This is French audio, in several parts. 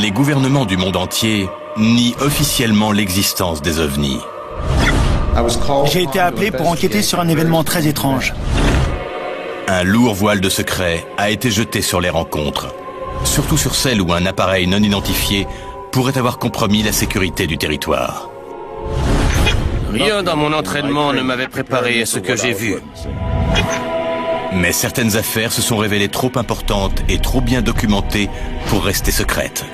les gouvernements du monde entier nient officiellement l'existence des ovnis. J'ai été appelé pour enquêter sur un événement très étrange. Un lourd voile de secret a été jeté sur les rencontres, surtout sur celles où un appareil non identifié pourrait avoir compromis la sécurité du territoire. Rien dans mon entraînement ne m'avait préparé à ce que j'ai vu. Mais certaines affaires se sont révélées trop importantes et trop bien documentées pour rester secrètes,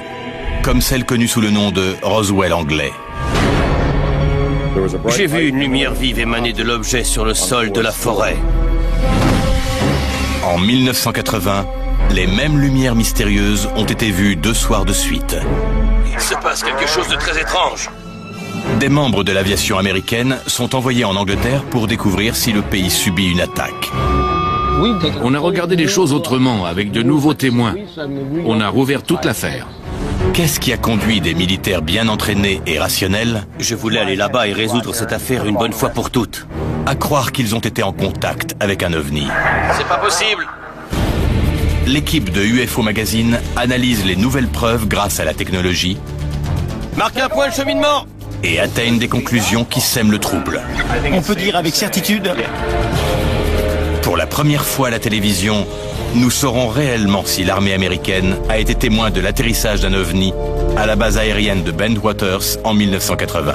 comme celle connue sous le nom de Roswell anglais. J'ai vu une lumière vive émaner de l'objet sur le sol de la forêt. En 1980, les mêmes lumières mystérieuses ont été vues 2 soirs de suite. Il se passe quelque chose de très étrange. Des membres de l'aviation américaine sont envoyés en Angleterre pour découvrir si le pays subit une attaque. On a regardé les choses autrement, avec de nouveaux témoins. On a rouvert toute l'affaire. Qu'est-ce qui a conduit des militaires bien entraînés et rationnels Je voulais aller là-bas et résoudre cette affaire une bonne fois pour toutes. à croire qu'ils ont été en contact avec un ovni? C'est pas possible. L'équipe de UFO Magazine analyse les nouvelles preuves grâce à la technologie. Marque un point le cheminement. Et atteignent des conclusions qui sèment le trouble. On peut dire avec certitude... Pour la première fois à la télévision, nous saurons réellement si l'armée américaine a été témoin de l'atterrissage d'un ovni à la base aérienne de Bentwaters en 1980.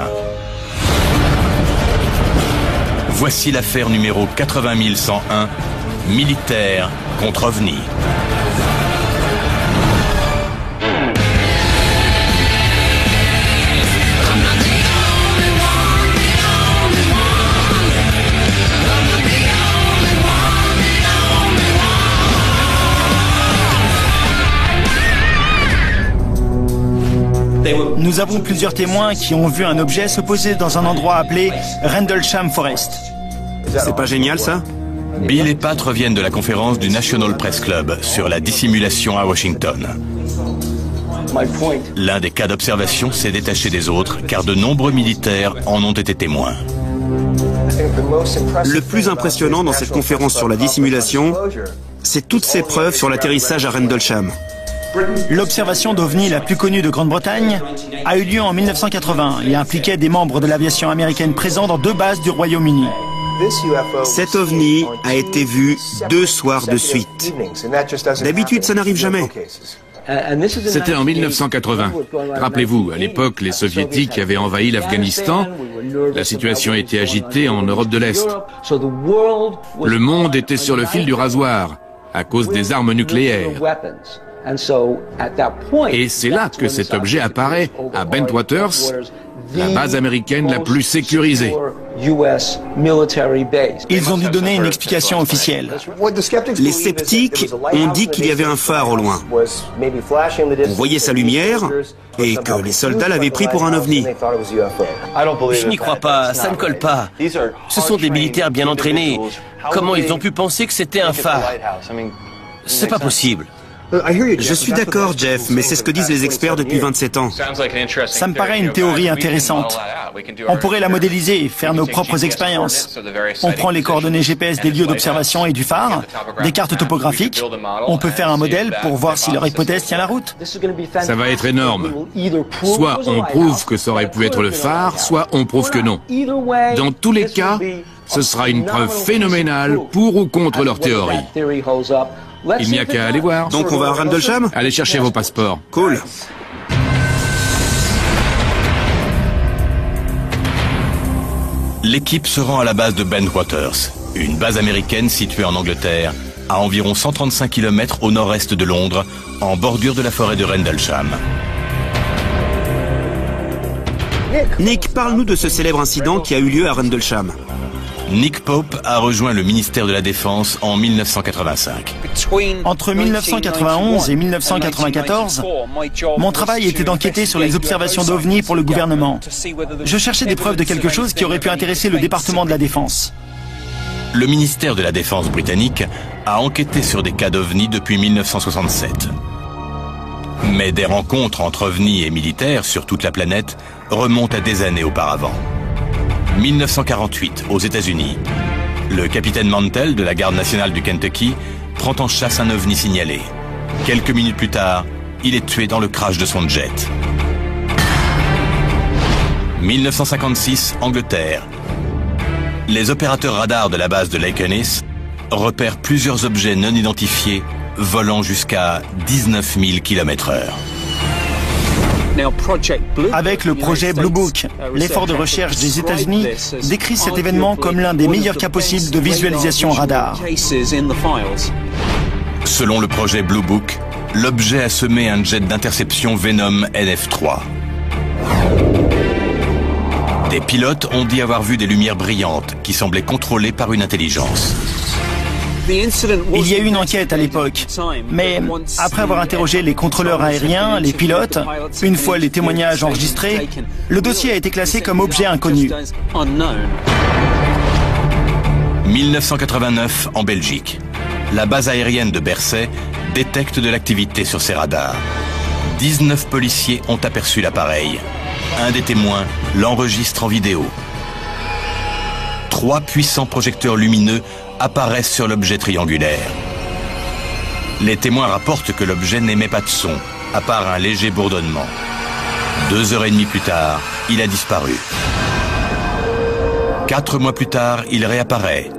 Voici l'affaire numéro 80101, militaire contre ovni. Nous avons plusieurs témoins qui ont vu un objet se poser dans un endroit appelé Rendlesham Forest. C'est pas génial, ça? Bill et Pat reviennent de la conférence du National Press Club sur la dissimulation à Washington. L'un des cas d'observation s'est détaché des autres car de nombreux militaires en ont été témoins. Le plus impressionnant dans cette conférence sur la dissimulation, c'est toutes ces preuves sur l'atterrissage à Rendlesham. L'observation d'OVNI la plus connue de Grande-Bretagne a eu lieu en 1980 et impliquait des membres de l'aviation américaine présents dans 2 bases du Royaume-Uni. Cet ovni a été vu 2 soirs de suite. D'habitude, ça n'arrive jamais. C'était en 1980. Rappelez-vous, à l'époque, les Soviétiques avaient envahi l'Afghanistan. La situation était agitée en Europe de l'Est. Le monde était sur le fil du rasoir à cause des armes nucléaires. Et c'est là que cet objet apparaît à Bentwaters, la base américaine la plus sécurisée. Ils ont dû donner une explication officielle. Les sceptiques ont dit qu'il y avait un phare au loin. On voyait sa lumière et que les soldats l'avaient pris pour un ovni. Je n'y crois pas, ça ne colle pas. Ce sont des militaires bien entraînés. Comment ils ont pu penser que c'était un phare? C'est pas possible. Je suis d'accord, Jeff, mais c'est ce que disent les experts depuis 27 ans. Ça me paraît une théorie intéressante. On pourrait la modéliser et faire nos propres expériences. On prend les coordonnées GPS des lieux d'observation et du phare, des cartes topographiques. On peut faire un modèle pour voir si leur hypothèse tient la route. Ça va être énorme. Soit on prouve que ça aurait pu être le phare, soit on prouve que non. Dans tous les cas, ce sera une preuve phénoménale pour ou contre leur théorie. Il n'y a qu'à aller voir. Donc on va à Rendlesham? Allez chercher vos passeports. Cool. L'équipe se rend à la base de Bentwaters, une base américaine située en Angleterre, à environ 135 km au nord-est de Londres, en bordure de la forêt de Rendlesham. Nick, parle-nous de ce célèbre incident qui a eu lieu à Rendlesham. Nick Pope a rejoint le ministère de la Défense en 1985. Entre 1991 et 1994, mon travail était d'enquêter sur les observations d'OVNI pour le gouvernement. Je cherchais des preuves de quelque chose qui aurait pu intéresser le département de la Défense. Le ministère de la Défense britannique a enquêté sur des cas d'OVNI depuis 1967. Mais des rencontres entre OVNI et militaires sur toute la planète remontent à des années auparavant. 1948, aux États-Unis. Le capitaine Mantell de la Garde nationale du Kentucky prend en chasse un ovni signalé. Quelques minutes plus tard, il est tué dans le crash de son jet. 1956, Angleterre. Les opérateurs radars de la base de Lakenheath repèrent plusieurs objets non identifiés volant jusqu'à 19 000 km/h. Avec le projet Blue Book, l'effort de recherche des États-Unis décrit cet événement comme l'un des meilleurs cas possibles de visualisation radar. Selon le projet Blue Book, l'objet a semé un jet d'interception Venom NF3. Des pilotes ont dit avoir vu des lumières brillantes qui semblaient contrôlées par une intelligence. Il y a eu une enquête à l'époque, mais après avoir interrogé les contrôleurs aériens, les pilotes, une fois les témoignages enregistrés, le dossier a été classé comme objet inconnu. 1989, en Belgique. La base aérienne de Bercey détecte de l'activité sur ses radars. 19 policiers ont aperçu l'appareil. Un des témoins l'enregistre en vidéo. 3 puissants projecteurs lumineux apparaissent sur l'objet triangulaire. Les témoins rapportent que l'objet n'émet pas de son, à part un léger bourdonnement. 2h30 plus tard, il a disparu. 4 mois plus tard, il réapparaît.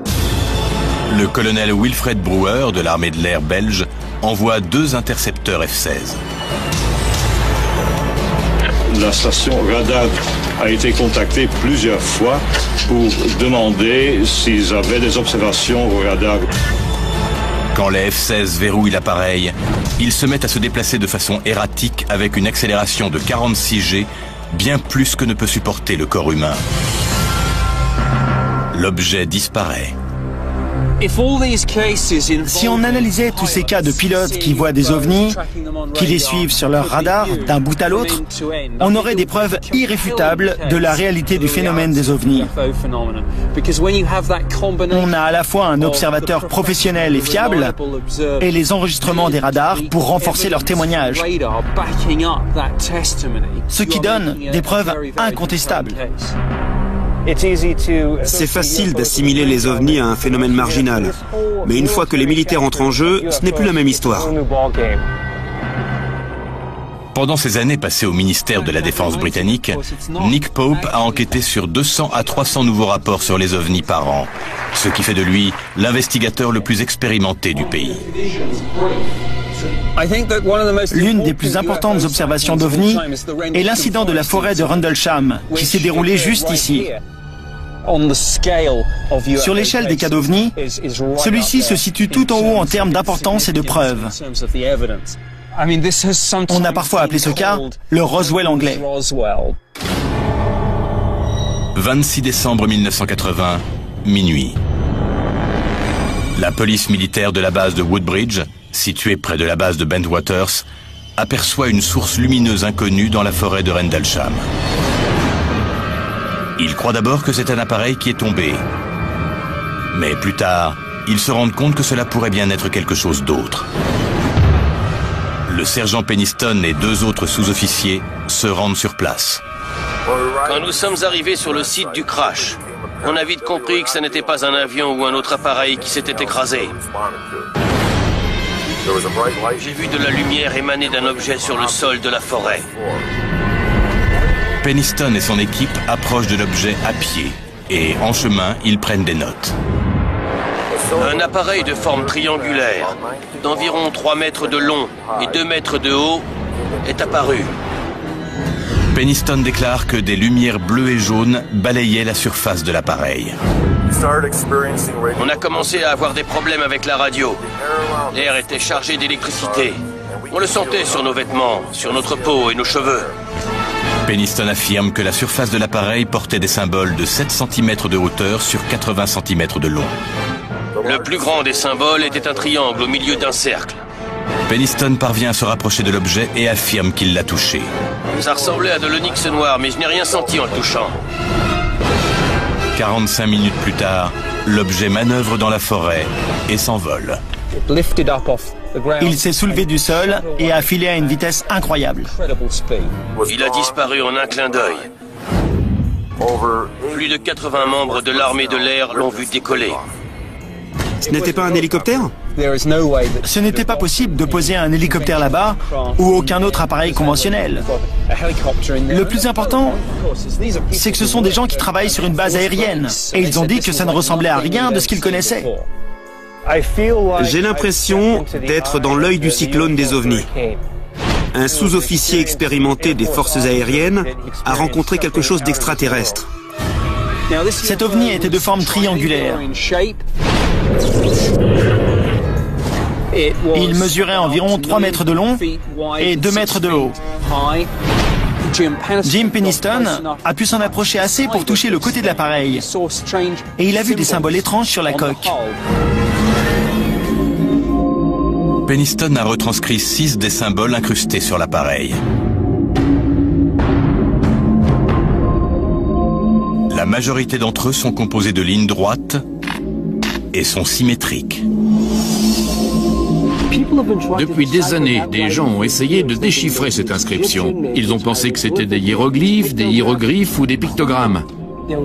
Le colonel Wilfred Brouwer de l'armée de l'air belge envoie 2 intercepteurs F-16. La station radar a été contactée plusieurs fois pour demander s'ils avaient des observations au radar. Quand les F-16 verrouillent l'appareil, ils se mettent à se déplacer de façon erratique avec une accélération de 46 G, bien plus que ne peut supporter le corps humain. L'objet disparaît. Si on analysait tous ces cas de pilotes qui voient des ovnis, qui les suivent sur leur radar d'un bout à l'autre, on aurait des preuves irréfutables de la réalité du phénomène des ovnis. On a à la fois un observateur professionnel et fiable et les enregistrements des radars pour renforcer leurs témoignages, ce qui donne des preuves incontestables. C'est facile d'assimiler les ovnis à un phénomène marginal. Mais une fois que les militaires entrent en jeu, ce n'est plus la même histoire. Pendant ces années passées au ministère de la Défense britannique, Nick Pope a enquêté sur 200 à 300 nouveaux rapports sur les ovnis par an, ce qui fait de lui l'investigateur le plus expérimenté du pays. L'une des plus importantes observations d'ovnis est l'incident de la forêt de Rendlesham, qui s'est déroulé juste ici. Sur l'échelle des cas d'ovnis, celui-ci se situe tout en haut en termes d'importance et de preuves. On a parfois appelé ce cas le Roswell anglais. 26 décembre 1980, minuit. La police militaire de la base de Woodbridge, située près de la base de Bentwaters, aperçoit une source lumineuse inconnue dans la forêt de Rendlesham. Ils croient d'abord que c'est un appareil qui est tombé. Mais plus tard, ils se rendent compte que cela pourrait bien être quelque chose d'autre. Le sergent Peniston et 2 autres sous-officiers se rendent sur place. Quand nous sommes arrivés sur le site du crash, on a vite compris que ce n'était pas un avion ou un autre appareil qui s'était écrasé. J'ai vu de la lumière émaner d'un objet sur le sol de la forêt. Peniston et son équipe approchent de l'objet à pied et, en chemin, ils prennent des notes. Un appareil de forme triangulaire, d'environ 3 mètres de long et 2 mètres de haut, est apparu. Peniston déclare que des lumières bleues et jaunes balayaient la surface de l'appareil. On a commencé à avoir des problèmes avec la radio. L'air était chargé d'électricité. On le sentait sur nos vêtements, sur notre peau et nos cheveux. Peniston affirme que la surface de l'appareil portait des symboles de 7 cm de hauteur sur 80 cm de long. Le plus grand des symboles était un triangle au milieu d'un cercle. Peniston parvient à se rapprocher de l'objet et affirme qu'il l'a touché. Ça ressemblait à de l'onyx noir, mais je n'ai rien senti en le touchant. 45 minutes plus tard, l'objet manœuvre dans la forêt et s'envole. Il s'est soulevé du sol et a filé à une vitesse incroyable. Il a disparu en un clin d'œil. Plus de 80 membres de l'armée de l'air l'ont vu décoller. Ce n'était pas un hélicoptère ? Ce n'était pas possible de poser un hélicoptère là-bas ou aucun autre appareil conventionnel. Le plus important, c'est que ce sont des gens qui travaillent sur une base aérienne et ils ont dit que ça ne ressemblait à rien de ce qu'ils connaissaient. J'ai l'impression d'être dans l'œil du cyclone des ovnis. Un sous-officier expérimenté des forces aériennes a rencontré quelque chose d'extraterrestre. Cet ovni était de forme triangulaire. Il mesurait environ 3 mètres de long et 2 mètres de haut. Jim Penniston a pu s'en approcher assez pour toucher le côté de l'appareil et il a vu des symboles étranges sur la coque. Penniston a retranscrit 6 des symboles incrustés sur l'appareil. La majorité d'entre eux sont composés de lignes droites et sont symétriques. Depuis des années, des gens ont essayé de déchiffrer cette inscription. Ils ont pensé que c'était des hiéroglyphes, des hiéroglyphes ou des pictogrammes.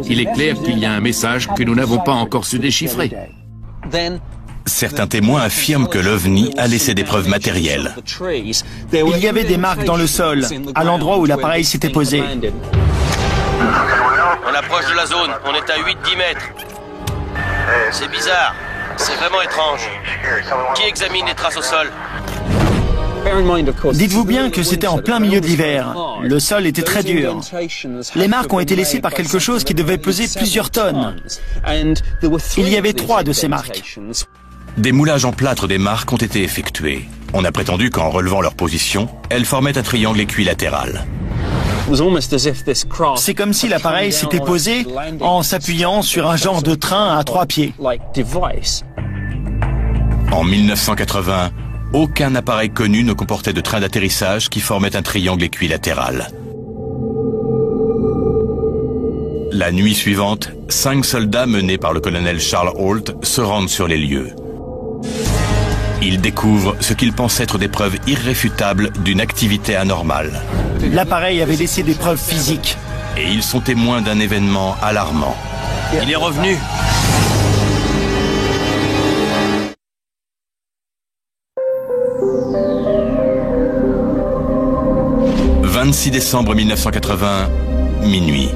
Il est clair qu'il y a un message que nous n'avons pas encore su déchiffrer. Certains témoins affirment que l'OVNI a laissé des preuves matérielles. Il y avait des marques dans le sol, à l'endroit où l'appareil s'était posé. On approche de la zone, on est à 8-10 mètres. C'est bizarre, c'est vraiment étrange. Qui examine les traces au sol? Dites-vous bien que c'était en plein milieu de l'hiver. Le sol était très dur. Les marques ont été laissées par quelque chose qui devait peser plusieurs tonnes. Il y avait 3 de ces marques. Des moulages en plâtre des marques ont été effectués. On a prétendu qu'en relevant leur position, elles formaient un triangle équilatéral. C'est comme si l'appareil s'était posé en s'appuyant sur un genre de train à 3 pieds. En 1980, aucun appareil connu ne comportait de train d'atterrissage qui formait un triangle équilatéral. La nuit suivante, 5 soldats menés par le colonel Charles Holt se rendent sur les lieux. Ils découvrent ce qu'ils pensent être des preuves irréfutables d'une activité anormale. L'appareil avait laissé des preuves physiques. Et ils sont témoins d'un événement alarmant. Il est revenu. « 26 décembre 1980, minuit.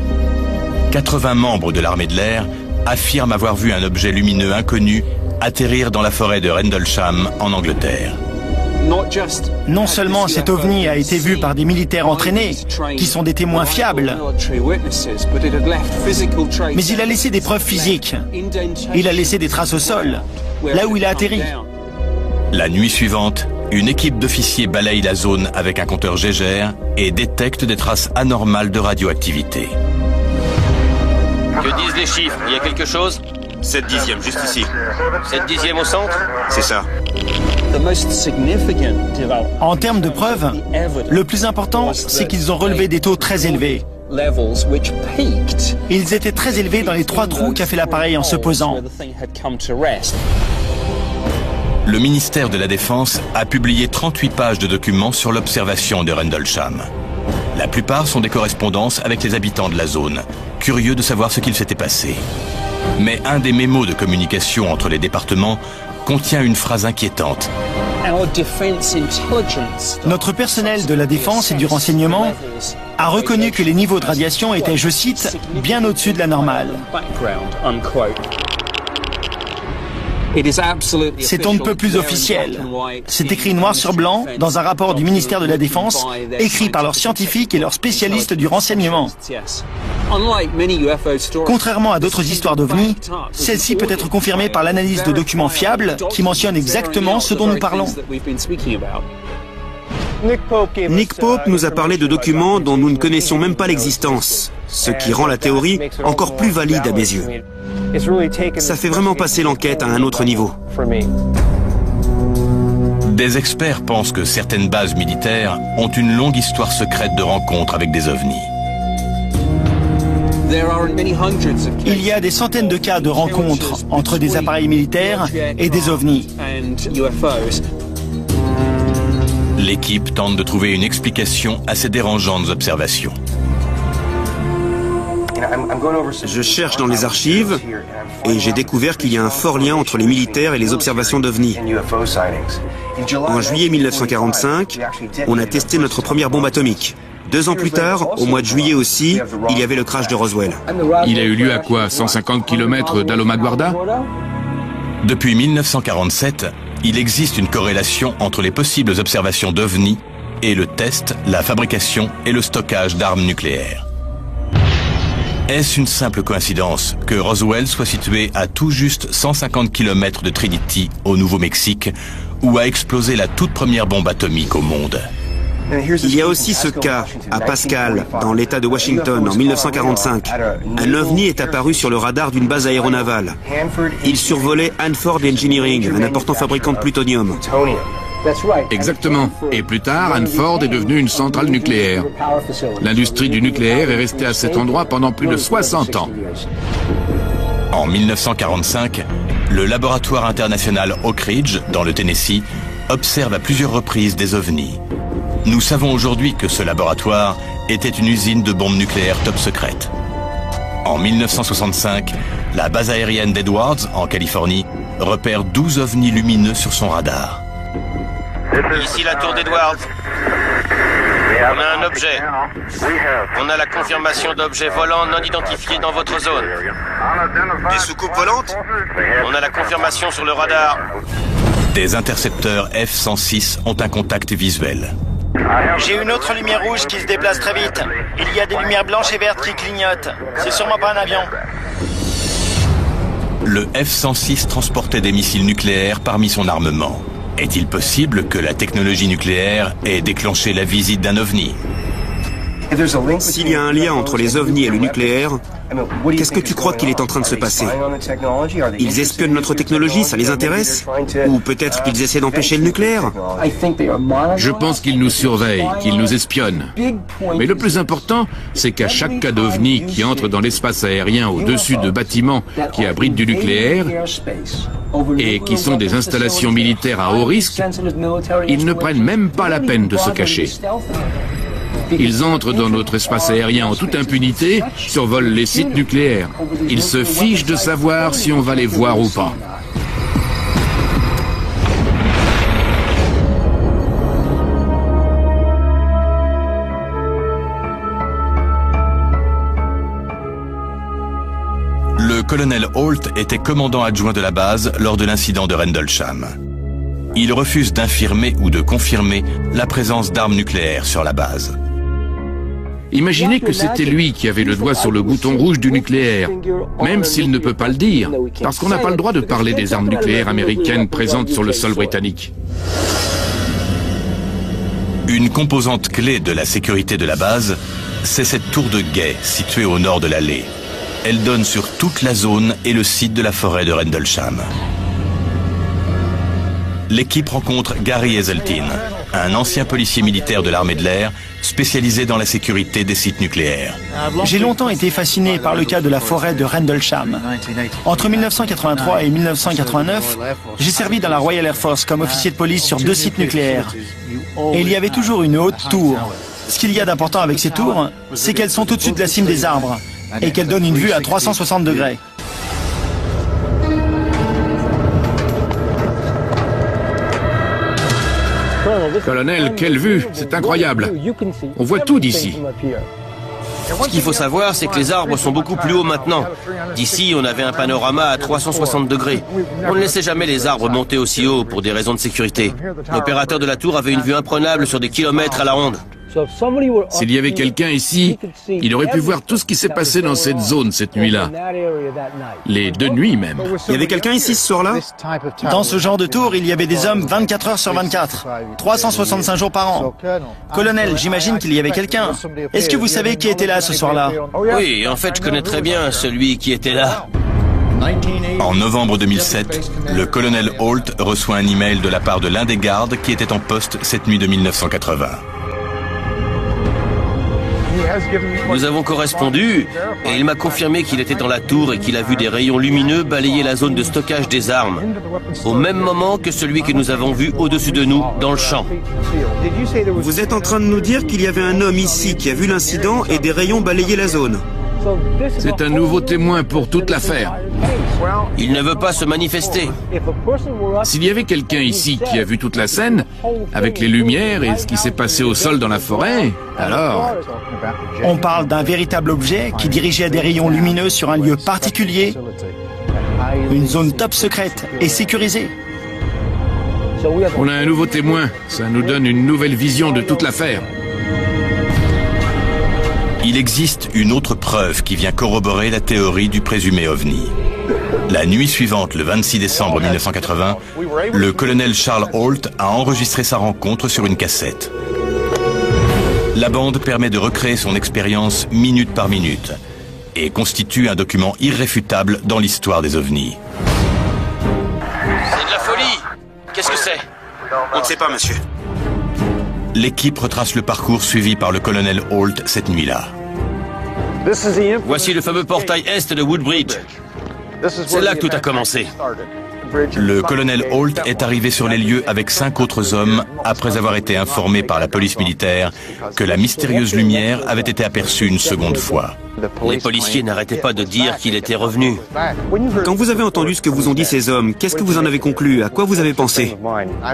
80 membres de l'armée de l'air affirment avoir vu un objet lumineux inconnu atterrir dans la forêt de Rendlesham, en Angleterre. Non seulement cet ovni a été vu par des militaires entraînés, qui sont des témoins fiables, mais il a laissé des preuves physiques. Il a laissé des traces au sol, là où il a atterri. La nuit suivante, une équipe d'officiers balaye la zone avec un compteur Geiger et détecte des traces anormales de radioactivité. Que disent les chiffres? Il y a quelque chose? 7/10, juste ici. 7/10 au centre? C'est ça. En termes de preuves, le plus important, c'est qu'ils ont relevé des taux très élevés. Ils étaient très élevés dans les 3 trous qu'a fait l'appareil en se posant. Le ministère de la Défense a publié 38 pages de documents sur l'observation de Rendlesham. La plupart sont des correspondances avec les habitants de la zone, curieux de savoir ce qu'il s'était passé. Mais un des mémos de communication entre les départements contient une phrase inquiétante. Notre personnel de la défense et du renseignement a reconnu que les niveaux de radiation étaient, je cite, bien au-dessus de la normale. C'est on ne peut plus officiel. C'est écrit noir sur blanc dans un rapport du ministère de la Défense, écrit par leurs scientifiques et leurs spécialistes du renseignement. Contrairement à d'autres histoires d'OVNI, celle-ci peut être confirmée par l'analyse de documents fiables qui mentionnent exactement ce dont nous parlons. Nick Pope nous a parlé de documents dont nous ne connaissions même pas l'existence, ce qui rend la théorie encore plus valide à mes yeux. Ça fait vraiment passer l'enquête à un autre niveau. Des experts pensent que certaines bases militaires ont une longue histoire secrète de rencontres avec des ovnis. Il y a des centaines de cas de rencontres entre des appareils militaires et des ovnis. L'équipe tente de trouver une explication à ces dérangeantes observations. Je cherche dans les archives et j'ai découvert qu'il y a un fort lien entre les militaires et les observations d'OVNI. En juillet 1945, on a testé notre première bombe atomique. 2 ans plus tard, au mois de juillet aussi, il y avait le crash de Roswell. Il a eu lieu à quoi, 150 km d'Alamogordo? Depuis 1947, il existe une corrélation entre les possibles observations d'OVNI et le test, la fabrication et le stockage d'armes nucléaires. Est-ce une simple coïncidence que Roswell soit situé à tout juste 150 km de Trinity, au Nouveau-Mexique, où a explosé la toute première bombe atomique au monde? Il y a aussi ce cas, à Pascal, dans l'État de Washington, en 1945. Un OVNI est apparu sur le radar d'une base aéronavale. Il survolait Hanford Engineering, un important fabricant de plutonium. Exactement. Et plus tard, Hanford est devenu une centrale nucléaire. L'industrie du nucléaire est restée à cet endroit pendant plus de 60 ans. En 1945, le laboratoire international Oak Ridge, dans le Tennessee, observe à plusieurs reprises des ovnis. Nous savons aujourd'hui que ce laboratoire était une usine de bombes nucléaires top secrète. En 1965, la base aérienne d'Edwards, en Californie, repère 12 ovnis lumineux sur son radar. Ici la tour d'Edwards. On a un objet. On a la confirmation d'objets volants non identifiés dans votre zone. Des soucoupes volantes? On a la confirmation sur le radar. Des intercepteurs F-106 ont un contact visuel. J'ai une autre lumière rouge qui se déplace très vite. Il y a des lumières blanches et vertes qui clignotent. C'est sûrement pas un avion. Le F-106 transportait des missiles nucléaires parmi son armement. Est-il possible que la technologie nucléaire ait déclenché la visite d'un ovni? S'il y a un lien entre les ovnis et le nucléaire, qu'est-ce que tu crois qu'il est en train de se passer? Ils espionnent notre technologie, ça les intéresse? Ou peut-être qu'ils essaient d'empêcher le nucléaire? Je pense qu'ils nous surveillent, qu'ils nous espionnent. Mais le plus important, c'est qu'à chaque cas d'OVNI qui entre dans l'espace aérien au-dessus de bâtiments qui abritent du nucléaire et qui sont des installations militaires à haut risque, ils ne prennent même pas la peine de se cacher. Ils entrent dans notre espace aérien en toute impunité, survolent les sites nucléaires. Ils se fichent de savoir si on va les voir ou pas. Le colonel Holt était commandant adjoint de la base lors de l'incident de Rendlesham. Il refuse d'infirmer ou de confirmer la présence d'armes nucléaires sur la base. Imaginez que c'était lui qui avait le doigt sur le bouton rouge du nucléaire, même s'il ne peut pas le dire, parce qu'on n'a pas le droit de parler des armes nucléaires américaines présentes sur le sol britannique. Une composante clé de la sécurité de la base, c'est cette tour de guet située au nord de l'allée. Elle donne sur toute la zone et le site de la forêt de Rendlesham. L'équipe rencontre Gary Hazeltine, un ancien policier militaire de l'armée de l'air, spécialisé dans la sécurité des sites nucléaires. J'ai longtemps été fasciné par le cas de la forêt de Rendlesham. Entre 1983 et 1989, j'ai servi dans la Royal Air Force comme officier de police sur 2 sites nucléaires. Et il y avait toujours une haute tour. Ce qu'il y a d'important avec ces tours, c'est qu'elles sont au-dessus de la cime des arbres et qu'elles donnent une vue à 360 degrés. Colonel, quelle vue! C'est incroyable! On voit tout d'ici. Ce qu'il faut savoir, c'est que les arbres sont beaucoup plus hauts maintenant. D'ici, on avait un panorama à 360 degrés. On ne laissait jamais les arbres monter aussi haut pour des raisons de sécurité. L'opérateur de la tour avait une vue imprenable sur des kilomètres à la ronde. S'il y avait quelqu'un ici, il aurait pu voir tout ce qui s'est passé dans cette zone cette nuit-là. Les 2 nuits même. Il y avait quelqu'un ici ce soir-là? Dans ce genre de tour, il y avait des hommes 24 heures sur 24, 365 jours par an. Colonel, j'imagine qu'il y avait quelqu'un. Est-ce que vous savez qui était là ce soir-là? Oui, en fait, je connais très bien celui qui était là. En novembre 2007, le colonel Holt reçoit un email de la part de l'un des gardes qui était en poste cette nuit de 1980. Nous avons correspondu et il m'a confirmé qu'il était dans la tour et qu'il a vu des rayons lumineux balayer la zone de stockage des armes, au même moment que celui que nous avons vu au-dessus de nous, dans le champ. Vous êtes en train de nous dire qu'il y avait un homme ici qui a vu l'incident et des rayons balayer la zone? C'est un nouveau témoin pour toute l'affaire. Il ne veut pas se manifester. S'il y avait quelqu'un ici qui a vu toute la scène, avec les lumières et ce qui s'est passé au sol dans la forêt, alors... On parle d'un véritable objet qui dirigeait à des rayons lumineux sur un lieu particulier, une zone top secrète et sécurisée. On a un nouveau témoin. Ça nous donne une nouvelle vision de toute l'affaire. Il existe une autre preuve qui vient corroborer la théorie du présumé OVNI. La nuit suivante, le 26 décembre 1980, le colonel Charles Holt a enregistré sa rencontre sur une cassette. La bande permet de recréer son expérience minute par minute et constitue un document irréfutable dans l'histoire des OVNI. C'est de la folie! Qu'est-ce que c'est? On ne sait pas, monsieur. L'équipe retrace le parcours suivi par le colonel Holt cette nuit-là. Voici le fameux portail est de Woodbridge. C'est là que tout a commencé. Le colonel Holt est arrivé sur les lieux avec 5 autres hommes après avoir été informé par la police militaire que la mystérieuse lumière avait été aperçue une seconde fois. Les policiers n'arrêtaient pas de dire qu'il était revenu. Quand vous avez entendu ce que vous ont dit ces hommes, qu'est-ce que vous en avez conclu? À quoi vous avez pensé?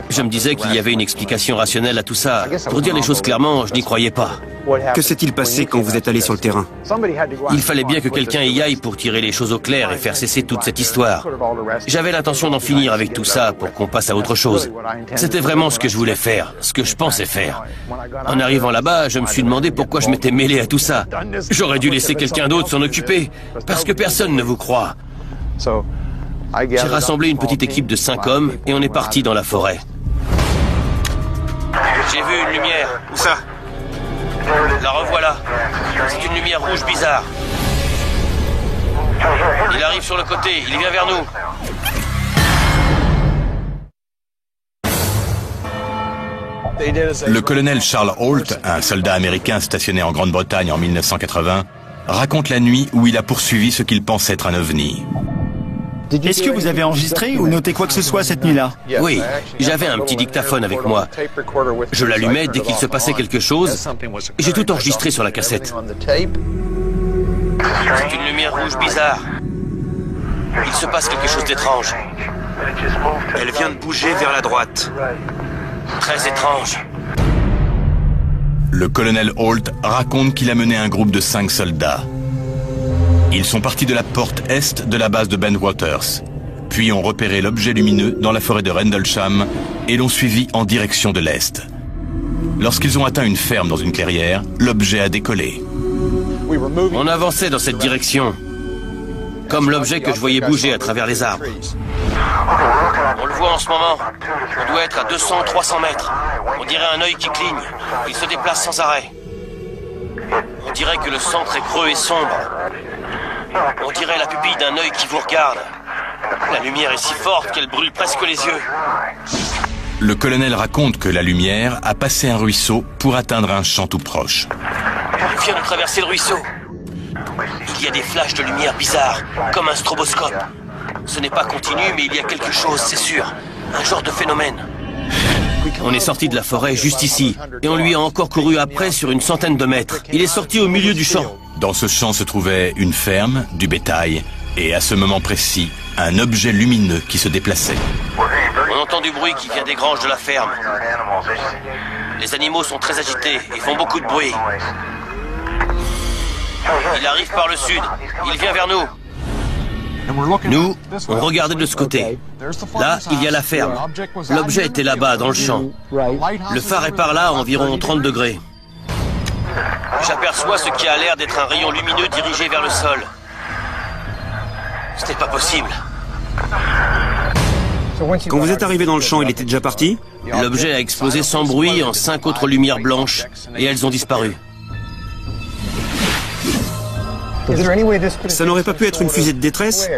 Je me disais qu'il y avait une explication rationnelle à tout ça. Pour dire les choses clairement, je n'y croyais pas. Que s'est-il passé quand vous êtes allé sur le terrain? Il fallait bien que quelqu'un y aille pour tirer les choses au clair et faire cesser toute cette histoire. J'avais l'intention d'en finir avec tout ça pour qu'on passe à autre chose. C'était vraiment ce que je voulais faire, ce que je pensais faire. En arrivant là-bas, je me suis demandé pourquoi je m'étais mêlé à tout ça. J'aurais dû laisser quelqu'un d'autre s'en occuper, parce que personne ne vous croit. J'ai rassemblé une petite équipe de 5 hommes et on est parti dans la forêt. J'ai vu une lumière. Où ça? La revoilà. C'est une lumière rouge bizarre. Il arrive sur le côté, il vient vers nous. Le colonel Charles Holt, un soldat américain stationné en Grande-Bretagne en 1980, raconte la nuit où il a poursuivi ce qu'il pense être un ovni. Est-ce que vous avez enregistré ou noté quoi que ce soit cette nuit-là? Oui, j'avais un petit dictaphone avec moi. Je l'allumais dès qu'il se passait quelque chose. J'ai tout enregistré sur la cassette. C'est une lumière rouge bizarre. Il se passe quelque chose d'étrange. Elle vient de bouger vers la droite. Très étrange. Le colonel Holt raconte qu'il a mené un groupe de 5 soldats. Ils sont partis de la porte est de la base de Bentwaters, puis ont repéré l'objet lumineux dans la forêt de Rendlesham et l'ont suivi en direction de l'est. Lorsqu'ils ont atteint une ferme dans une clairière, l'objet a décollé. On avançait dans cette direction, comme l'objet que je voyais bouger à travers les arbres. On le voit en ce moment. On doit être à 200-300 mètres. On dirait un œil qui cligne. Il se déplace sans arrêt. On dirait que le centre est creux et sombre. On dirait la pupille d'un œil qui vous regarde. La lumière est si forte qu'elle brûle presque les yeux. Le colonel raconte que la lumière a passé un ruisseau pour atteindre un champ tout proche. Il vient de traverser le ruisseau. Il y a des flashs de lumière bizarres, comme un stroboscope. Ce n'est pas continu, mais il y a quelque chose, c'est sûr. Un genre de phénomène. On est sorti de la forêt juste ici, et on lui a encore couru après sur une centaine de mètres. Il est sorti au milieu du champ. Dans ce champ se trouvait une ferme, du bétail, et à ce moment précis, un objet lumineux qui se déplaçait. On entend du bruit qui vient des granges de la ferme. Les animaux sont très agités et font beaucoup de bruit. Il arrive par le sud. Il vient vers nous. Nous, on regardait de ce côté. Là, il y a la ferme. L'objet était là-bas, dans le champ. Le phare est par là, à environ 30 degrés. J'aperçois ce qui a l'air d'être un rayon lumineux dirigé vers le sol. Ce n'est pas possible. Quand vous êtes arrivé dans le champ, il était déjà parti? L'objet a explosé sans bruit en 5 autres lumières blanches, et elles ont disparu. Ça n'aurait pas pu être une fusée de détresse?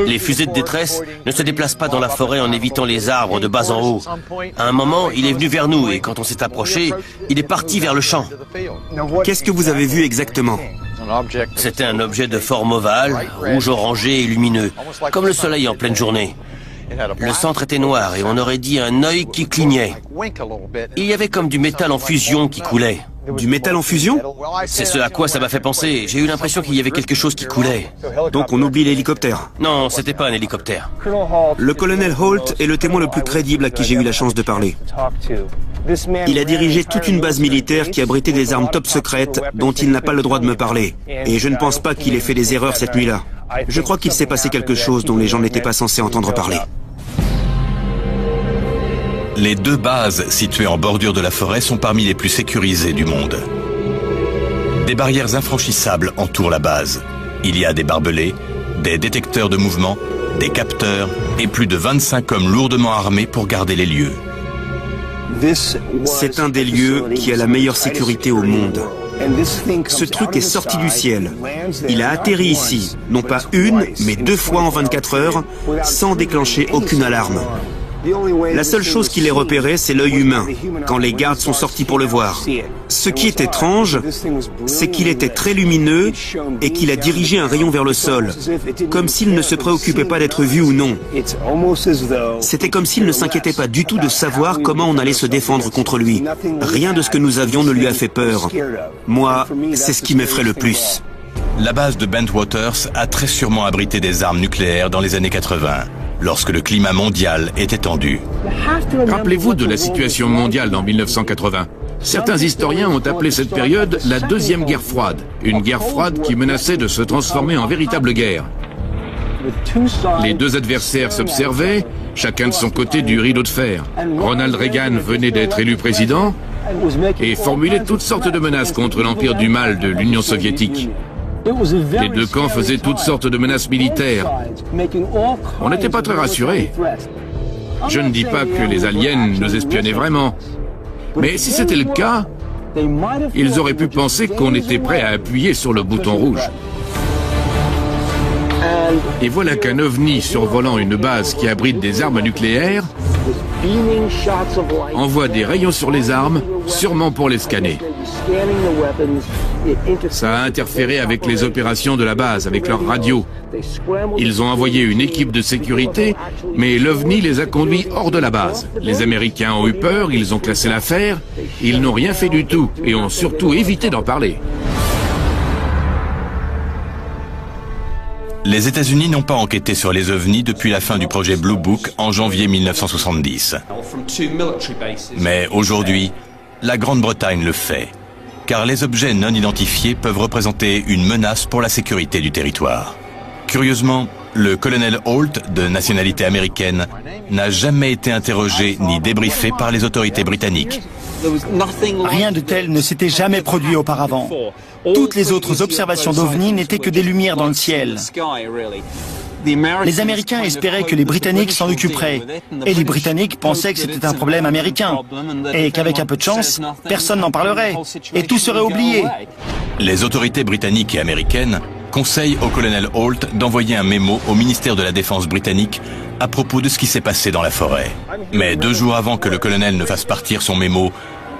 Les fusées de détresse ne se déplacent pas dans la forêt en évitant les arbres de bas en haut. À un moment, il est venu vers nous et quand on s'est approché, il est parti vers le champ. Qu'est-ce que vous avez vu exactement? C'était un objet de forme ovale, rouge orangé et lumineux, comme le soleil en pleine journée. Le centre était noir et on aurait dit un œil qui clignait. Il y avait comme du métal en fusion qui coulait. Du métal en fusion? C'est ce à quoi ça m'a fait penser. J'ai eu l'impression qu'il y avait quelque chose qui coulait. Donc on oublie l'hélicoptère. Non, c'était pas un hélicoptère. Le colonel Holt est le témoin le plus crédible à qui j'ai eu la chance de parler. Il a dirigé toute une base militaire qui abritait des armes top secrètes dont il n'a pas le droit de me parler. Et je ne pense pas qu'il ait fait des erreurs cette nuit-là. Je crois qu'il s'est passé quelque chose dont les gens n'étaient pas censés entendre parler. Les 2 bases situées en bordure de la forêt sont parmi les plus sécurisées du monde. Des barrières infranchissables entourent la base. Il y a des barbelés, des détecteurs de mouvement, des capteurs et plus de 25 hommes lourdement armés pour garder les lieux. C'est un des lieux qui a la meilleure sécurité au monde. Ce truc est sorti du ciel. Il a atterri ici, non pas une, mais 2 fois en 24 heures, sans déclencher aucune alarme. La seule chose qui l'ait repéré, c'est l'œil humain, quand les gardes sont sortis pour le voir. Ce qui est étrange, c'est qu'il était très lumineux et qu'il a dirigé un rayon vers le sol, comme s'il ne se préoccupait pas d'être vu ou non. C'était comme s'il ne s'inquiétait pas du tout de savoir comment on allait se défendre contre lui. Rien de ce que nous avions ne lui a fait peur. Moi, c'est ce qui m'effraie le plus. La base de Bentwaters a très sûrement abrité des armes nucléaires dans les années 80. Lorsque le climat mondial était tendu. Rappelez-vous de la situation mondiale dans 1980. Certains historiens ont appelé cette période la deuxième guerre froide. Une guerre froide qui menaçait de se transformer en véritable guerre. Les 2 adversaires s'observaient, chacun de son côté du rideau de fer. Ronald Reagan venait d'être élu président et formulait toutes sortes de menaces contre l'empire du mal de l'Union soviétique. Les 2 camps faisaient toutes sortes de menaces militaires. On n'était pas très rassurés. Je ne dis pas que les aliens nous espionnaient vraiment. Mais si c'était le cas, ils auraient pu penser qu'on était prêt à appuyer sur le bouton rouge. Et voilà qu'un ovni survolant une base qui abrite des armes nucléaires envoie des rayons sur les armes, sûrement pour les scanner. Ça a interféré avec les opérations de la base, avec leur radio. Ils ont envoyé une équipe de sécurité, mais l'OVNI les a conduits hors de la base. Les Américains ont eu peur, ils ont classé l'affaire, ils n'ont rien fait du tout et ont surtout évité d'en parler. Les États-Unis n'ont pas enquêté sur les ovnis depuis la fin du projet Blue Book en janvier 1970. Mais aujourd'hui, la Grande-Bretagne le fait, car les objets non identifiés peuvent représenter une menace pour la sécurité du territoire. Curieusement, le colonel Holt, de nationalité américaine, n'a jamais été interrogé ni débriefé par les autorités britanniques. Rien de tel ne s'était jamais produit auparavant. Toutes les autres observations d'OVNI n'étaient que des lumières dans le ciel. Les Américains espéraient que les Britanniques s'en occuperaient. Et les Britanniques pensaient que c'était un problème américain. Et qu'avec un peu de chance, personne n'en parlerait. Et tout serait oublié. Les autorités britanniques et américaines conseillent au colonel Holt d'envoyer un mémo au ministère de la Défense britannique à propos de ce qui s'est passé dans la forêt. Mais 2 jours avant que le colonel ne fasse partir son mémo,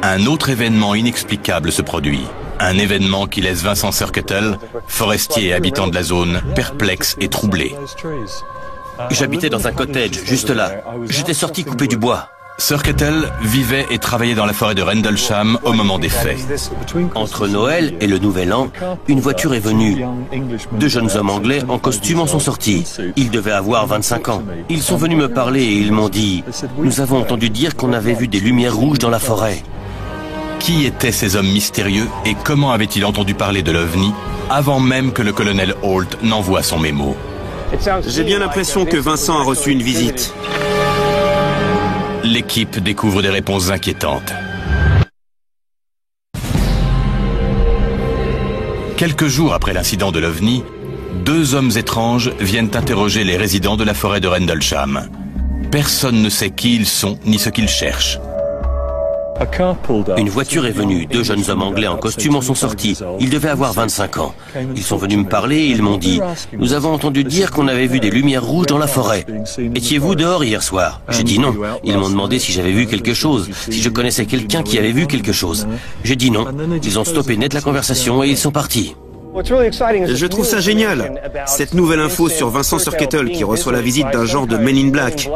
un autre événement inexplicable se produit. Un événement qui laisse Vincent Surkettle, forestier et habitant de la zone, perplexe et troublé. J'habitais dans un cottage, juste là. J'étais sorti couper du bois. Surkettle vivait et travaillait dans la forêt de Rendlesham au moment des faits. Entre Noël et le Nouvel An, une voiture est venue. 2 jeunes hommes anglais en costume en sont sortis. Ils devaient avoir 25 ans. Ils sont venus me parler et ils m'ont dit « Nous avons entendu dire qu'on avait vu des lumières rouges dans la forêt. » Qui étaient ces hommes mystérieux et comment avaient-ils entendu parler de l'OVNI avant même que le colonel Holt n'envoie son mémo? J'ai bien l'impression que Vincent a reçu une visite. L'équipe découvre des réponses inquiétantes. Quelques jours après l'incident de l'OVNI, 2 hommes étranges viennent interroger les résidents de la forêt de Rendlesham. Personne ne sait qui ils sont ni ce qu'ils cherchent. Une voiture est venue, 2 jeunes hommes anglais en costume en sont sortis. Ils devaient avoir 25 ans. Ils sont venus me parler et ils m'ont dit « Nous avons entendu dire qu'on avait vu des lumières rouges dans la forêt. Étiez-vous dehors hier soir ?» J'ai dit non. Ils m'ont demandé si j'avais vu quelque chose, si je connaissais quelqu'un qui avait vu quelque chose. J'ai dit non. Ils ont stoppé net la conversation et ils sont partis. Je trouve ça génial, cette nouvelle info sur Vincent Surkettle qui reçoit la visite d'un genre de Men in Black.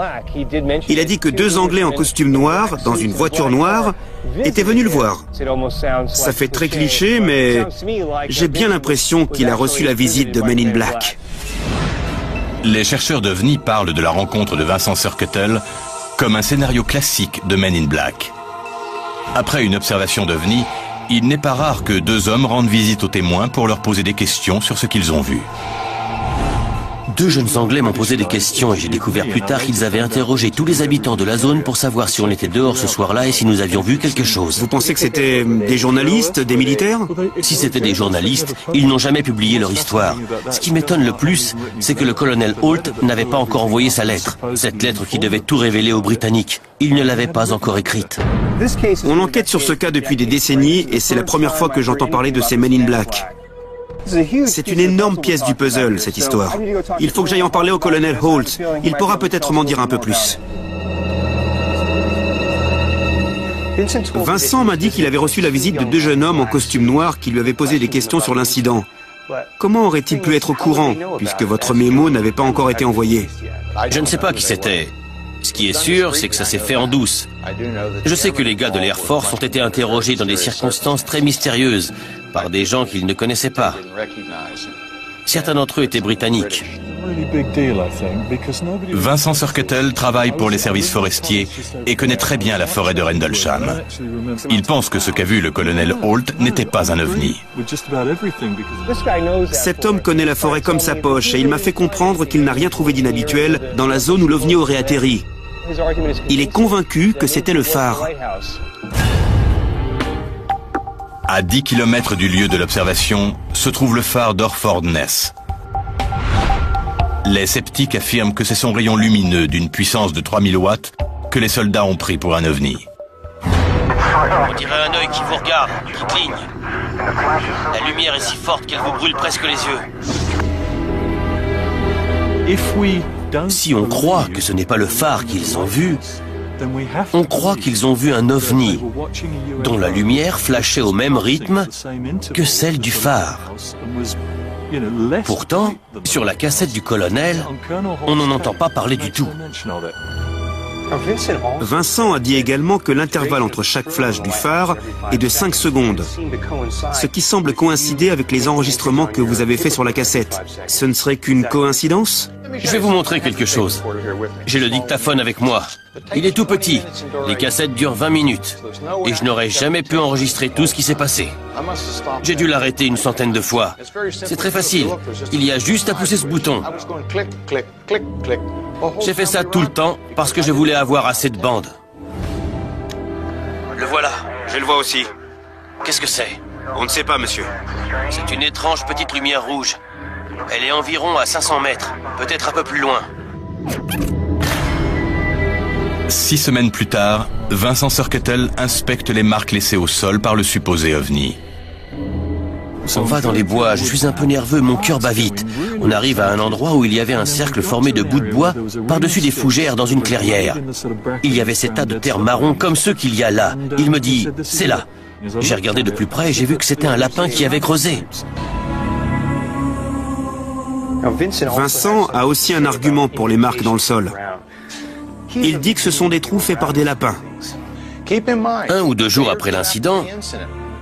Il a dit que 2 Anglais en costume noir, dans une voiture noire, étaient venus le voir. Ça fait très cliché, mais j'ai bien l'impression qu'il a reçu la visite de Men in Black. Les chercheurs d'OVNI parlent de la rencontre de Vincent Surkettle comme un scénario classique de Men in Black. Après une observation d'OVNI, il n'est pas rare que 2 hommes rendent visite aux témoins pour leur poser des questions sur ce qu'ils ont vu. 2 jeunes Anglais m'ont posé des questions et j'ai découvert plus tard qu'ils avaient interrogé tous les habitants de la zone pour savoir si on était dehors ce soir-là et si nous avions vu quelque chose. Vous pensez que c'était des journalistes, des militaires? Si c'était des journalistes, ils n'ont jamais publié leur histoire. Ce qui m'étonne le plus, c'est que le colonel Holt n'avait pas encore envoyé sa lettre. Cette lettre qui devait tout révéler aux Britanniques. Il ne l'avait pas encore écrite. On enquête sur ce cas depuis des décennies et c'est la première fois que j'entends parler de ces Men in Black. C'est une énorme pièce du puzzle, cette histoire. Il faut que j'aille en parler au colonel Holt. Il pourra peut-être m'en dire un peu plus. Vincent m'a dit qu'il avait reçu la visite de 2 jeunes hommes en costume noir qui lui avaient posé des questions sur l'incident. Comment aurait-il pu être au courant, puisque votre mémo n'avait pas encore été envoyé? Je ne sais pas qui c'était. Ce qui est sûr, c'est que ça s'est fait en douce. Je sais que les gars de l'Air Force ont été interrogés dans des circonstances très mystérieuses par des gens qu'ils ne connaissaient pas. Certains d'entre eux étaient britanniques. Vincent Surkettle travaille pour les services forestiers et connaît très bien la forêt de Rendlesham. Il pense que ce qu'a vu le colonel Holt n'était pas un ovni. Cet homme connaît la forêt comme sa poche et il m'a fait comprendre qu'il n'a rien trouvé d'inhabituel dans la zone où l'ovni aurait atterri. Il est convaincu que c'était le phare. À 10 km du lieu de l'observation se trouve le phare d'Orford Ness. Les sceptiques affirment que c'est son rayon lumineux d'une puissance de 3000 watts que les soldats ont pris pour un ovni. On dirait un œil qui vous regarde, qui cligne. La lumière est si forte qu'elle vous brûle presque les yeux. Si on croit que ce n'est pas le phare qu'ils ont vu, on croit qu'ils ont vu un ovni dont la lumière flashait au même rythme que celle du phare. Pourtant, sur la cassette du colonel, on n'en entend pas parler du tout. Vincent a dit également que l'intervalle entre chaque flash du phare est de 5 secondes, ce qui semble coïncider avec les enregistrements que vous avez faits sur la cassette. Ce ne serait qu'une coïncidence? Je vais vous montrer quelque chose. J'ai le dictaphone avec moi. Il est tout petit. Les cassettes durent 20 minutes. Et je n'aurais jamais pu enregistrer tout ce qui s'est passé. J'ai dû l'arrêter une centaine de fois. C'est très facile. Il y a juste à pousser ce bouton. J'ai fait ça tout le temps parce que je voulais avoir assez de bandes. Le voilà. Je le vois aussi. Qu'est-ce que c'est? On ne sait pas, monsieur. C'est une étrange petite lumière rouge. Elle est environ à 500 mètres, peut-être un peu plus loin. 6 semaines plus tard, Vincent Surkettle inspecte les marques laissées au sol par le supposé ovni. On va dans les bois, je suis un peu nerveux, mon cœur bat vite. On arrive à un endroit où il y avait un cercle formé de bouts de bois par-dessus des fougères dans une clairière. Il y avait ces tas de terre marron comme ceux qu'il y a là. Il me dit, c'est là. J'ai regardé de plus près et j'ai vu que c'était un lapin qui avait creusé. Vincent a aussi un argument pour les marques dans le sol. Il dit que ce sont des trous faits par des lapins. 1 ou 2 jours après l'incident,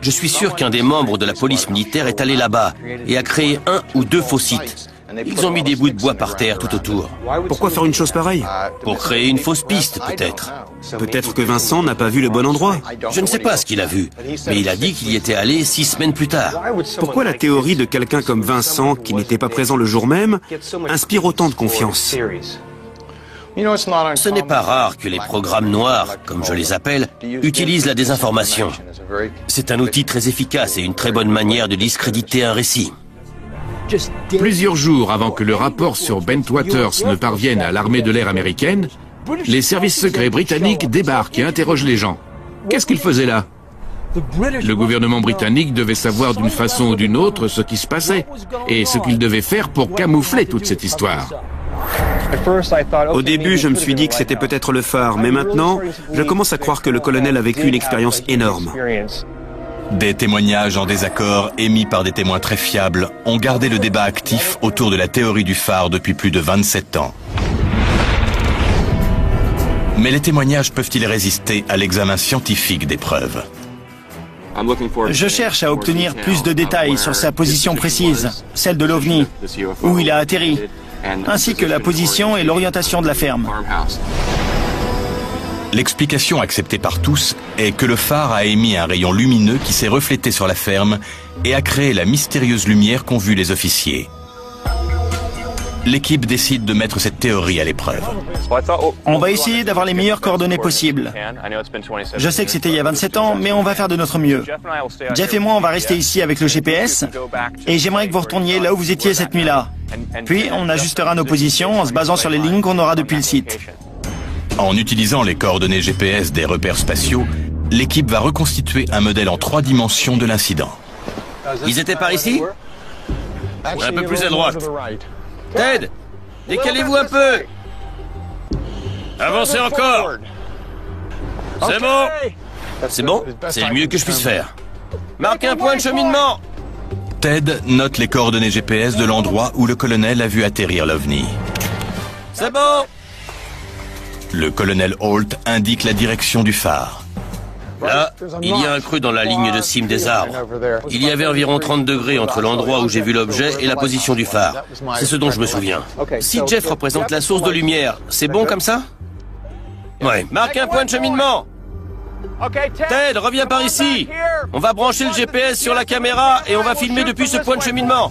je suis sûr qu'un des membres de la police militaire est allé là-bas et a créé 1 ou 2 faux sites. Ils ont mis des bouts de bois par terre tout autour. Pourquoi faire une chose pareille? Pour créer une fausse piste, peut-être. Peut-être que Vincent n'a pas vu le bon endroit. Je ne sais pas ce qu'il a vu, mais il a dit qu'il y était allé 6 semaines plus tard. Pourquoi la théorie de quelqu'un comme Vincent, qui n'était pas présent le jour même, inspire autant de confiance? Ce n'est pas rare que les programmes noirs, comme je les appelle, utilisent la désinformation. C'est un outil très efficace et une très bonne manière de discréditer un récit. Plusieurs jours avant que le rapport sur Bentwaters ne parvienne à l'armée de l'air américaine, les services secrets britanniques débarquent et interrogent les gens. Qu'est-ce qu'ils faisaient là? Le gouvernement britannique devait savoir d'une façon ou d'une autre ce qui se passait et ce qu'il devait faire pour camoufler toute cette histoire. Au début, je me suis dit que c'était peut-être le phare, mais maintenant, je commence à croire que le colonel a vécu une expérience énorme. Des témoignages en désaccord émis par des témoins très fiables ont gardé le débat actif autour de la théorie du phare depuis plus de 27 ans. Mais les témoignages peuvent-ils résister à l'examen scientifique des preuves? Je cherche à obtenir plus de détails sur sa position précise, celle de l'OVNI, où il a atterri, ainsi que la position et l'orientation de la ferme. L'explication acceptée par tous est que le phare a émis un rayon lumineux qui s'est reflété sur la ferme et a créé la mystérieuse lumière qu'ont vue les officiers. L'équipe décide de mettre cette théorie à l'épreuve. On va essayer d'avoir les meilleures coordonnées possibles. Je sais que c'était il y a 27 ans, mais on va faire de notre mieux. Jeff et moi, on va rester ici avec le GPS, et j'aimerais que vous retourniez là où vous étiez cette nuit-là. Puis, on ajustera nos positions en se basant sur les lignes qu'on aura depuis le site. En utilisant les coordonnées GPS des repères spatiaux, l'équipe va reconstituer un modèle en 3 dimensions de l'incident. Ils étaient par ici? Un peu plus à droite. Ted, décalez-vous un peu. Avancez encore. C'est bon. C'est bon? C'est le mieux que je puisse faire. Marquez un point de cheminement. Ted note les coordonnées GPS de l'endroit où le colonel a vu atterrir l'OVNI. C'est bon. Le colonel Holt indique la direction du phare. Là, il y a un creux dans la ligne de cime des arbres. Il y avait environ 30 degrés entre l'endroit où j'ai vu l'objet et la position du phare. C'est ce dont je me souviens. Si Jeff représente la source de lumière, c'est bon comme ça? Ouais. Marque un point de cheminement. Ted, reviens par ici. On va brancher le GPS sur la caméra et on va filmer depuis ce point de cheminement.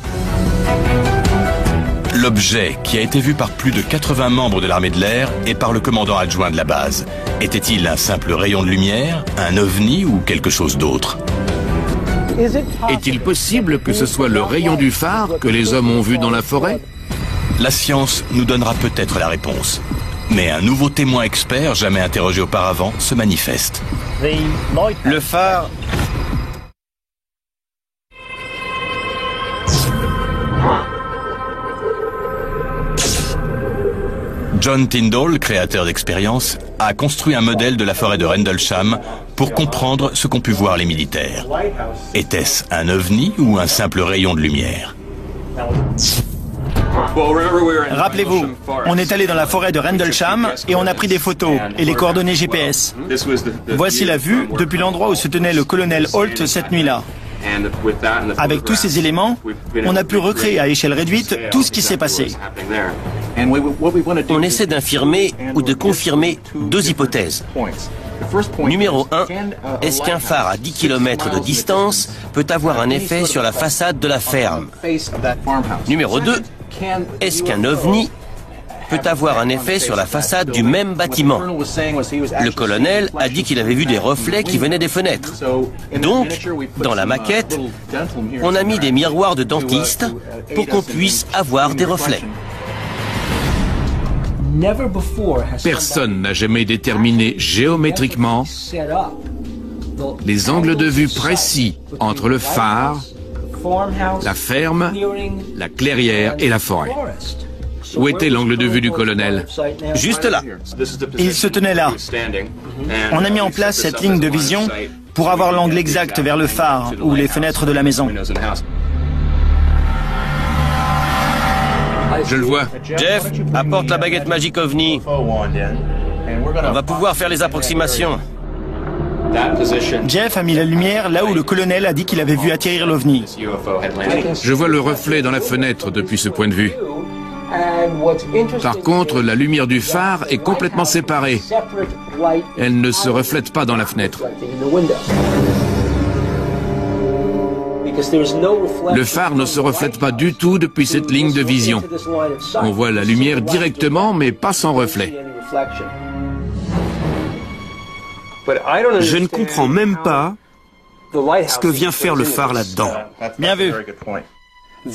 L'objet, qui a été vu par plus de 80 membres de l'armée de l'air et par le commandant adjoint de la base, était-il un simple rayon de lumière, un ovni ou quelque chose d'autre? Est-il possible que ce soit le rayon du phare que les hommes ont vu dans la forêt? La science nous donnera peut-être la réponse. Mais un nouveau témoin expert, jamais interrogé auparavant, se manifeste. Le phare... John Tyndall, créateur d'expériences, a construit un modèle de la forêt de Rendlesham pour comprendre ce qu'ont pu voir les militaires. Était-ce un ovni ou un simple rayon de lumière? Rappelez-vous, on est allé dans la forêt de Rendlesham et on a pris des photos et les coordonnées GPS. Voici la vue depuis l'endroit où se tenait le colonel Holt cette nuit-là. Avec tous ces éléments, on a pu recréer à échelle réduite tout ce qui s'est passé. On essaie d'infirmer ou de confirmer 2 hypothèses. Numéro 1, est-ce qu'un phare à 10 km de distance peut avoir un effet sur la façade de la ferme? Numéro 2, est-ce qu'un ovni peut avoir un effet sur la façade du même bâtiment? Le colonel a dit qu'il avait vu des reflets qui venaient des fenêtres. Donc, dans la maquette, on a mis des miroirs de dentiste pour qu'on puisse avoir des reflets. Personne n'a jamais déterminé géométriquement les angles de vue précis entre le phare, la ferme, la clairière et la forêt. Où était l'angle de vue du colonel? Juste là. Il se tenait là. On a mis en place cette ligne de vision pour avoir l'angle exact vers le phare ou les fenêtres de la maison. Je le vois. Jeff, apporte la baguette magique OVNI. On va pouvoir faire les approximations. Jeff a mis la lumière là où le colonel a dit qu'il avait vu atterrir l'OVNI. Je vois le reflet dans la fenêtre depuis ce point de vue. Par contre, la lumière du phare est complètement séparée. Elle ne se reflète pas dans la fenêtre. Le phare ne se reflète pas du tout depuis cette ligne de vision. On voit la lumière directement, mais pas sans reflet. Je ne comprends même pas ce que vient faire le phare là-dedans. Bien vu.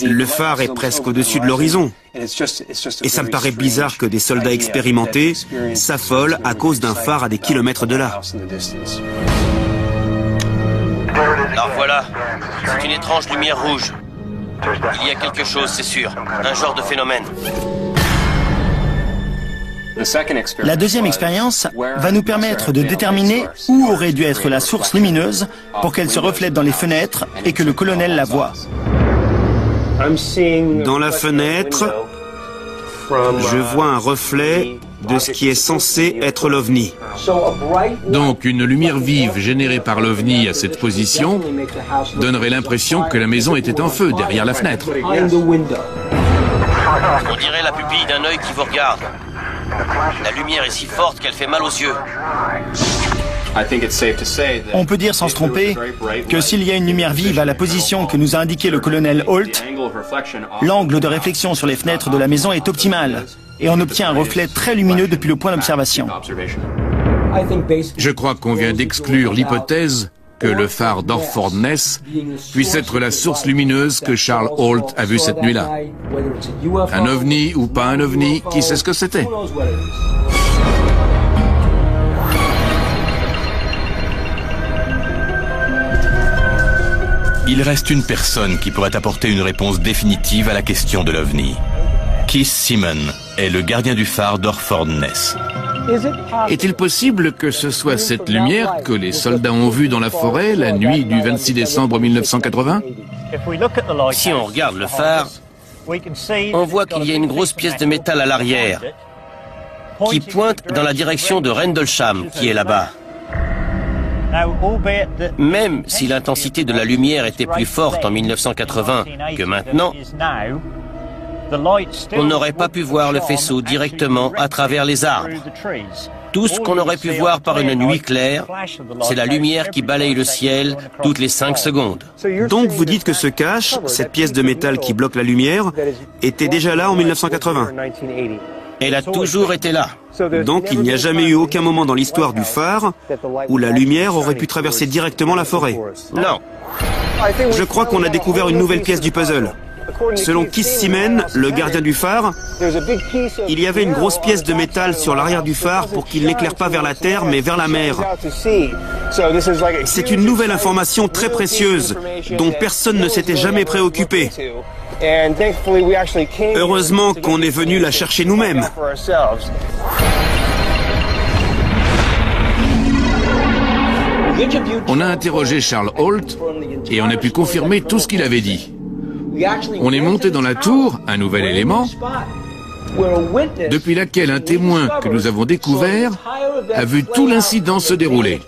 Le phare est presque au-dessus de l'horizon. Et ça me paraît bizarre que des soldats expérimentés s'affolent à cause d'un phare à des kilomètres de là. Alors voilà, c'est une étrange lumière rouge. Il y a quelque chose, c'est sûr. Un genre de phénomène. La deuxième expérience va nous permettre de déterminer où aurait dû être la source lumineuse pour qu'elle se reflète dans les fenêtres et que le colonel la voie. Dans la fenêtre, je vois un reflet de ce qui est censé être l'OVNI. Donc une lumière vive générée par l'OVNI à cette position donnerait l'impression que la maison était en feu derrière la fenêtre. On dirait la pupille d'un œil qui vous regarde. La lumière est si forte qu'elle fait mal aux yeux. On peut dire sans se tromper que s'il y a une lumière vive à la position que nous a indiqué le colonel Holt, l'angle de réflexion sur les fenêtres de la maison est optimal et on obtient un reflet très lumineux depuis le point d'observation. Je crois qu'on vient d'exclure l'hypothèse que le phare d'Orford Ness puisse être la source lumineuse que Charles Holt a vue cette nuit-là. Un ovni ou pas un ovni, qui sait ce que c'était? Il reste une personne qui pourrait apporter une réponse définitive à la question de l'OVNI. Keith Simon est le gardien du phare d'Orford Ness. Est-il possible que ce soit cette lumière que les soldats ont vue dans la forêt la nuit du 26 décembre 1980? Si on regarde le phare, on voit qu'il y a une grosse pièce de métal à l'arrière qui pointe dans la direction de Rendlesham, qui est là-bas. Même si l'intensité de la lumière était plus forte en 1980 que maintenant, on n'aurait pas pu voir le faisceau directement à travers les arbres. Tout ce qu'on aurait pu voir par une nuit claire, c'est la lumière qui balaye le ciel toutes les 5 secondes. Donc vous dites que ce cache, cette pièce de métal qui bloque la lumière, était déjà là en 1980. Elle a toujours été là. Donc il n'y a jamais eu aucun moment dans l'histoire du phare où la lumière aurait pu traverser directement la forêt. Non. Je crois qu'on a découvert une nouvelle pièce du puzzle. Selon Keith Simon, le gardien du phare, il y avait une grosse pièce de métal sur l'arrière du phare pour qu'il n'éclaire pas vers la terre mais vers la mer. C'est une nouvelle information très précieuse dont personne ne s'était jamais préoccupé. Heureusement qu'on est venu la chercher nous-mêmes. On a interrogé Charles Holt et on a pu confirmer tout ce qu'il avait dit. On est monté dans la tour, un nouvel élément, depuis laquelle un témoin que nous avons découvert a vu tout l'incident se dérouler.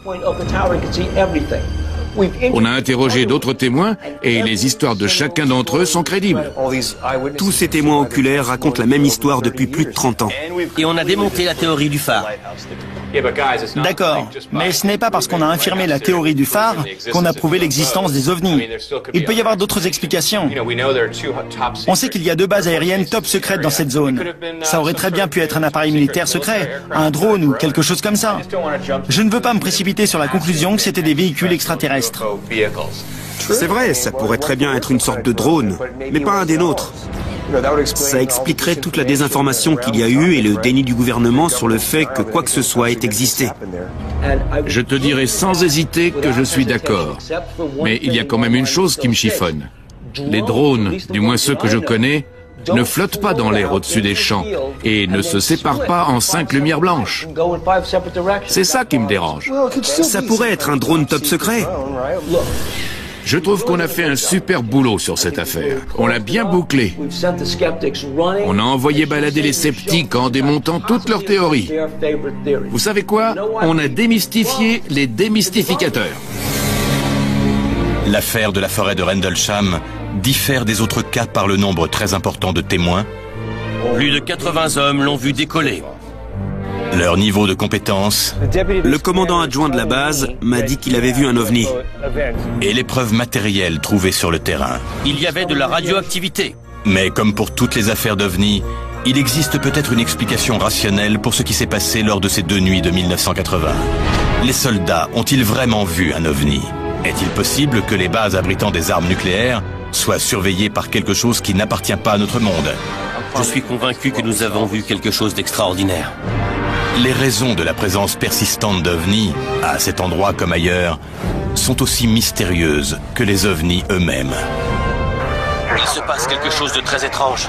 On a interrogé d'autres témoins et les histoires de chacun d'entre eux sont crédibles. Tous ces témoins oculaires racontent la même histoire depuis plus de 30 ans. Et on a démonté la théorie du phare. D'accord, mais ce n'est pas parce qu'on a infirmé la théorie du phare qu'on a prouvé l'existence des ovnis. Il peut y avoir d'autres explications. On sait qu'il y a 2 bases aériennes top secrètes dans cette zone. Ça aurait très bien pu être un appareil militaire secret, un drone ou quelque chose comme ça. Je ne veux pas me précipiter sur la conclusion que c'était des véhicules extraterrestres. C'est vrai, ça pourrait très bien être une sorte de drone, mais pas un des nôtres. Ça expliquerait toute la désinformation qu'il y a eu et le déni du gouvernement sur le fait que quoi que ce soit ait existé. Je te dirai sans hésiter que je suis d'accord. Mais il y a quand même une chose qui me chiffonne. Les drones, du moins ceux que je connais, ne flottent pas dans l'air au-dessus des champs et ne se séparent pas en 5 lumières blanches. C'est ça qui me dérange. Ça pourrait être un drone top secret. Je trouve qu'on a fait un super boulot sur cette affaire. On l'a bien bouclé. On a envoyé balader les sceptiques en démontant toutes leurs théories. Vous savez quoi? On a démystifié les démystificateurs. L'affaire de la forêt de Rendlesham diffère des autres cas par le nombre très important de témoins. Plus de 80 hommes l'ont vu décoller. Leur niveau de compétence. Le commandant adjoint de la base m'a dit qu'il avait vu un ovni. Et les preuves matérielles trouvées sur le terrain. Il y avait de la radioactivité. Mais comme pour toutes les affaires d'ovnis, il existe peut-être une explication rationnelle pour ce qui s'est passé lors de ces 2 nuits de 1980. Les soldats ont-ils vraiment vu un ovni? Est-il possible que les bases abritant des armes nucléaires soient surveillées par quelque chose qui n'appartient pas à notre monde? Je suis convaincu que nous avons vu quelque chose d'extraordinaire. Les raisons de la présence persistante d'ovnis, à cet endroit comme ailleurs, sont aussi mystérieuses que les ovnis eux-mêmes. Il se passe quelque chose de très étrange.